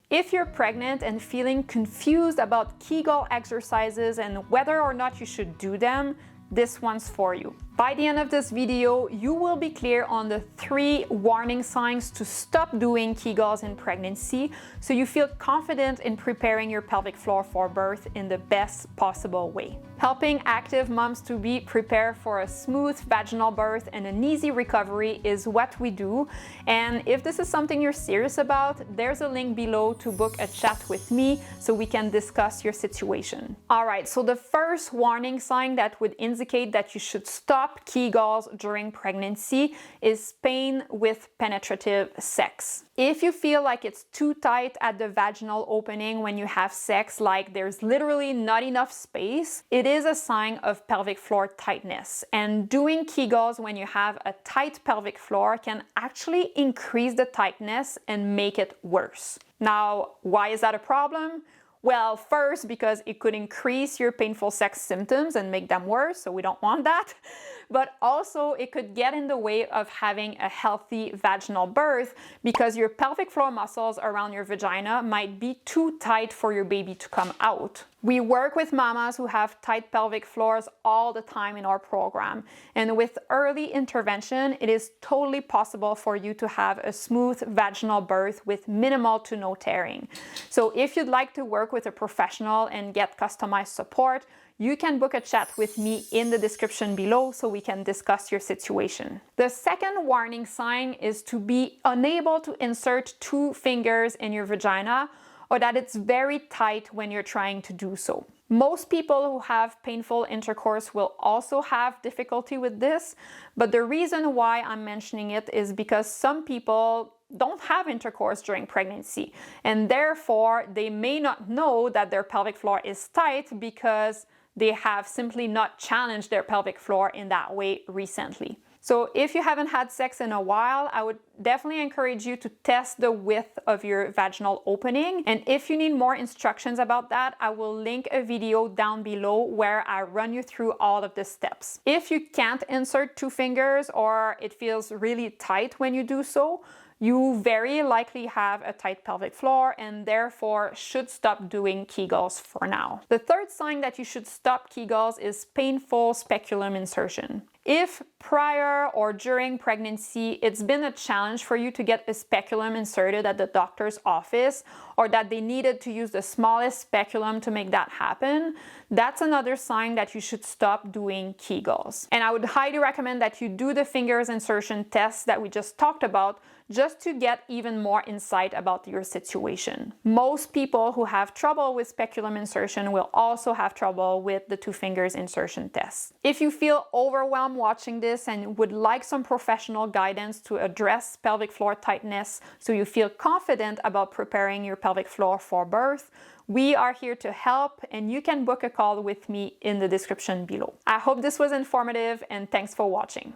If you're pregnant and feeling confused about Kegel exercises and whether or not you should do them, this one's for you. By the end of this video, you will be clear on the 3 warning signs to stop doing Kegels in pregnancy so you feel confident in preparing your pelvic floor for birth in the best possible way. Helping active moms-to-be prepare for a smooth vaginal birth and an easy recovery is what we do. And if this is something you're serious about, there's a link below to book a chat with me so we can discuss your situation. All right, so the first warning sign that would indicate that you should stop Kegels during pregnancy is pain with penetrative sex. If you feel like it's too tight at the vaginal opening when you have sex, like there's literally not enough space, it is a sign of pelvic floor tightness. And doing Kegels when you have a tight pelvic floor can actually increase the tightness and make it worse. Now, why is that a problem? Well, first, because it could increase your painful sex symptoms and make them worse, so we don't want that. But also, it could get in the way of having a healthy vaginal birth because your pelvic floor muscles around your vagina might be too tight for your baby to come out. We work with mamas who have tight pelvic floors all the time in our program. And with early intervention, it is totally possible for you to have a smooth vaginal birth with minimal to no tearing. So if you'd like to work with a professional and get customized support, you can book a chat with me in the description below so we can discuss your situation. The second warning sign is to be unable to insert 2 fingers in your vagina, or that it's very tight when you're trying to do so. Most people who have painful intercourse will also have difficulty with this, but the reason why I'm mentioning it is because some people don't have intercourse during pregnancy, and therefore they may not know that their pelvic floor is tight because they have simply not challenged their pelvic floor in that way recently. So if you haven't had sex in a while, I would definitely encourage you to test the width of your vaginal opening. And if you need more instructions about that, I will link a video down below where I run you through all of the steps. If you can't insert 2 fingers or it feels really tight when you do so, you very likely have a tight pelvic floor and therefore should stop doing Kegels for now. The third sign that you should stop Kegels is painful speculum insertion. If prior or during pregnancy, it's been a challenge for you to get a speculum inserted at the doctor's office, or that they needed to use the smallest speculum to make that happen, that's another sign that you should stop doing Kegels. And I would highly recommend that you do the fingers insertion test that we just talked about, just to get even more insight about your situation. Most people who have trouble with speculum insertion will also have trouble with the 2 fingers insertion test. If you feel overwhelmed watching this and would like some professional guidance to address pelvic floor tightness so you feel confident about preparing your pelvic floor for birth, we are here to help, and you can book a call with me in the description below. I hope this was informative, and thanks for watching.